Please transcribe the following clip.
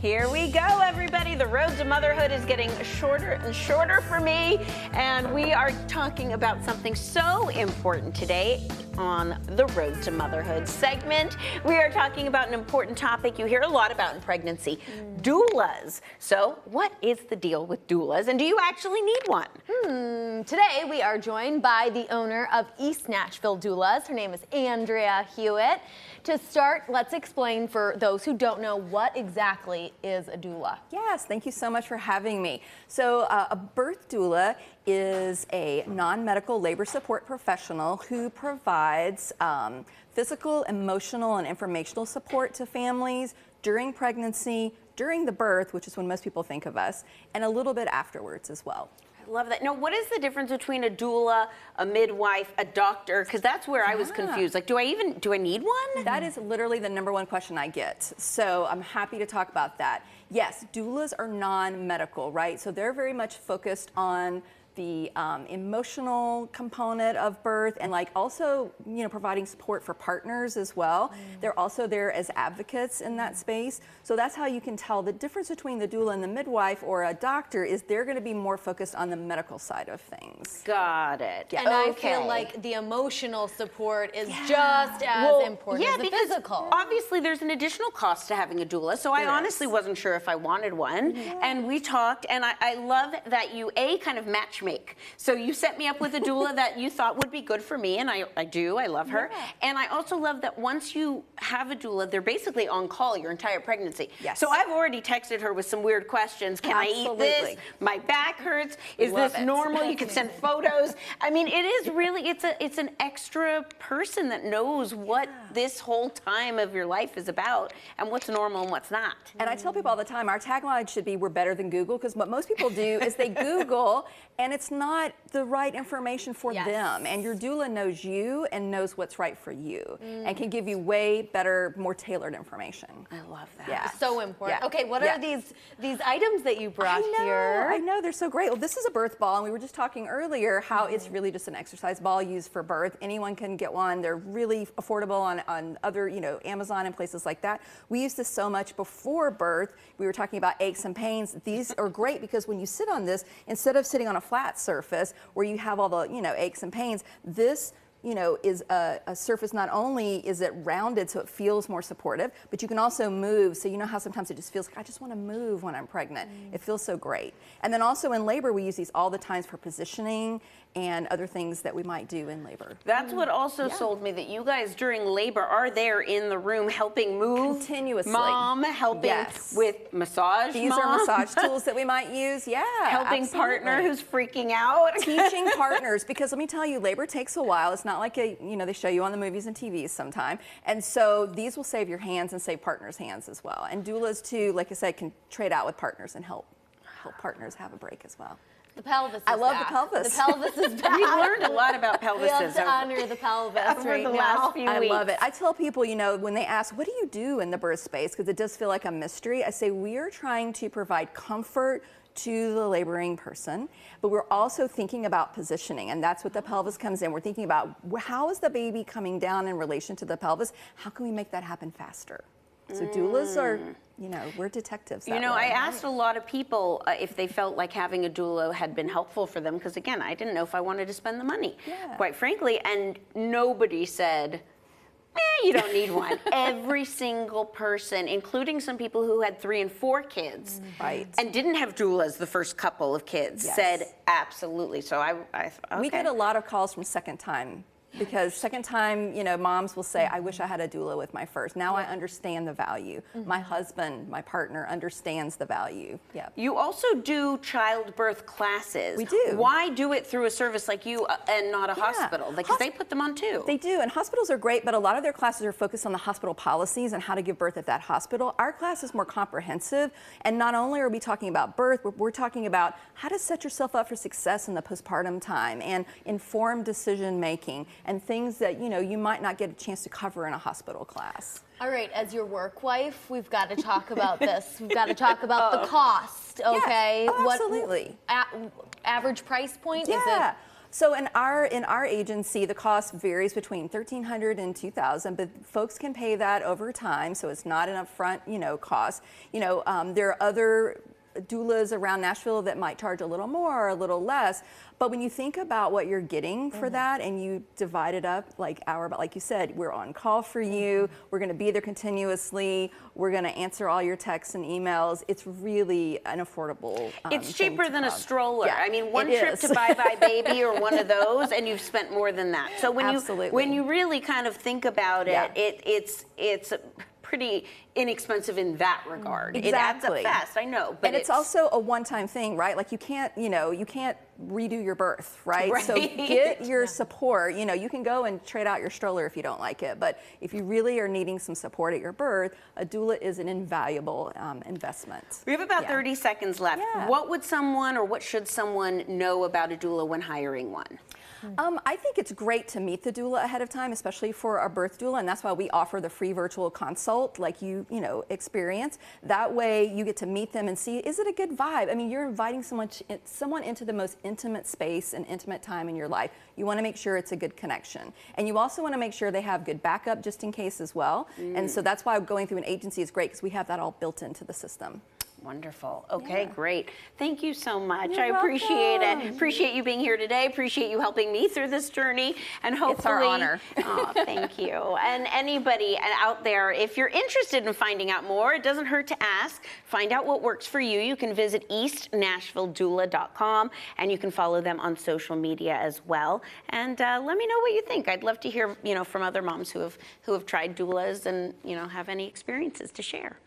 Here we go, everybody. The road to motherhood is getting shorter and shorter for me, and we are talking about something so important today on the Road to Motherhood segment. We are talking about an important topic you hear a lot about in pregnancy, doulas. So what is the deal with doulas, and do you actually need one? Today we are joined by the owner of East Nashville Doulas. Her name is Andrea Hewitt. To start, let's explain for those who don't know what exactly is a doula. Yes, thank you so much for having me. So a birth doula is a non-medical labor support professional who provides physical, emotional, and informational support to families during pregnancy, during the birth, which is when most people think of us, and a little bit afterwards as well. I love that. Now, what is the difference between a doula, a midwife, a doctor? Because that's where I was confused. Like, do I need one? That is literally the #1 question I get. So I'm happy to talk about that. Yes, doulas are non-medical, right? So they're very much focused on the emotional component of birth, and like also, you know, providing support for partners as well. They're also there as advocates in that space. So that's how you can tell the difference between the doula and the midwife or a doctor is they're going to be more focused on the medical side of things. Got it. And I feel like the emotional support is just as important as the physical. Obviously, there's an additional cost to having a doula, so I honestly wasn't sure if I wanted one. And we talked, and I love that you kind of matchmake. So you set me up with a doula that you thought would be good for me, and I do. I love her. And I also love that once you have a doula, they're basically on call your entire pregnancy. Yes. So I've already texted her with some weird questions. Can I eat this? My back hurts. Is this normal? You can send photos. I mean, it is really, it's an extra person that knows what this whole time of your life is about and what's normal and what's not. And I tell people all the time, our tagline should be, we're better than Google, because what most people do is they Google and it's not the right information for them. And your doula knows you and knows what's right for you and can give you way better, more tailored information. I love that. Yeah. So important. Yeah. Okay, what are these items that you brought here? I know, they're so great. Well, this is a birth ball, and we were just talking earlier how it's really just an exercise ball used for birth. Anyone can get one. They're really affordable on other, you know, Amazon and places like that. We used this so much before birth. We were talking about aches and pains. These are great because when you sit on this, instead of sitting on a flat surface where you have all the, you know, aches and pains, this, you know, is a surface. Not only is it rounded so it feels more supportive, but you can also move. So you know how sometimes it just feels like I just want to move when I'm pregnant. It feels so great. And then also in labor, we use these all the times for positioning and other things that we might do in labor. That's what also sold me, that you guys during labor are there in the room helping move. Continuously. Mom, helping with massage. These are massage tools that we might use. Yeah. Helping partner who's freaking out. Teaching partners, because let me tell you, labor takes a while. It's not like they show you on the movies and TVs sometime. And so these will save your hands and save partners' hands as well. And doulas too, like I said, can trade out with partners and help partners have a break as well. The pelvis is I love back. the pelvis. The pelvis is back. We've learned a lot about pelvises. We have to honor the pelvis over the last few weeks. I love it. I tell people, you know, when they ask, what do you do in the birth space? Because it does feel like a mystery. I say, we are trying to provide comfort to the laboring person, but we're also thinking about positioning, and that's what the pelvis comes in. We're thinking about how is the baby coming down in relation to the pelvis? How can we make that happen faster? So doulas are, you know, we're detectives. You know, I asked a lot of people if they felt like having a doula had been helpful for them, because again, I didn't know if I wanted to spend the money, quite frankly, and nobody said, you don't need one. Every single person, including some people who had 3 and 4 kids and didn't have doulas the first couple of kids, said absolutely. So I thought, we get a lot of calls from second time. Because second time, you know, moms will say, I wish I had a doula with my first. Now I understand the value. My husband, my partner, understands the value. Yeah. You also do childbirth classes. We do. Why do it through a service like you and not a hospital? Because they put them on too. They do, and hospitals are great, but a lot of their classes are focused on the hospital policies and how to give birth at that hospital. Our class is more comprehensive, and not only are we talking about birth, we're talking about how to set yourself up for success in the postpartum time and informed decision making and things that, you know, you might not get a chance to cover in a hospital class. All right, as your work wife, we've got to talk about this. We've got to talk about the cost, okay? Yes. Oh, absolutely. What average price point? Is it So in our agency, the cost varies between $1,300 and $2,000, but folks can pay that over time, so it's not an upfront, cost. There are other doulas around Nashville that might charge a little more or a little less, but when you think about what you're getting for that and you divide it up like you said, we're on call for you, we're going to be there continuously, we're going to answer all your texts and emails. It's really an affordable it's cheaper than a stroller. Yeah, I mean, one trip to Bye Bye Baby or one of those and you've spent more than that. So when you really kind of think about it, it's pretty inexpensive in that regard. Exactly. It adds up fast, I know. But and it's also a one-time thing, right? Like you can't redo your birth, right? So get your support. You can go and trade out your stroller if you don't like it, but if you really are needing some support at your birth, a doula is an invaluable investment. We have about 30 seconds left. Yeah. What would someone or what should someone know about a doula when hiring one? I think it's great to meet the doula ahead of time, especially for our birth doula, and that's why we offer the free virtual consult like you experience. That way you get to meet them and see, is it a good vibe? I mean, you're inviting someone into the most intimate space and intimate time in your life. You want to make sure it's a good connection. And you also want to make sure they have good backup just in case as well. And so that's why going through an agency is great, because we have that all built into the system. Wonderful. Okay, great. Thank you so much. You're I appreciate welcome. it. Appreciate you being here today. Appreciate you helping me through this journey. And hopefully, it's our honor. Oh, thank you. And anybody out there, if you're interested in finding out more, it doesn't hurt to ask. Find out what works for you. You can visit eastnashvilledoula.com and you can follow them on social media as well. And let me know what you think. I'd love to hear, from other moms who have tried doulas and have any experiences to share.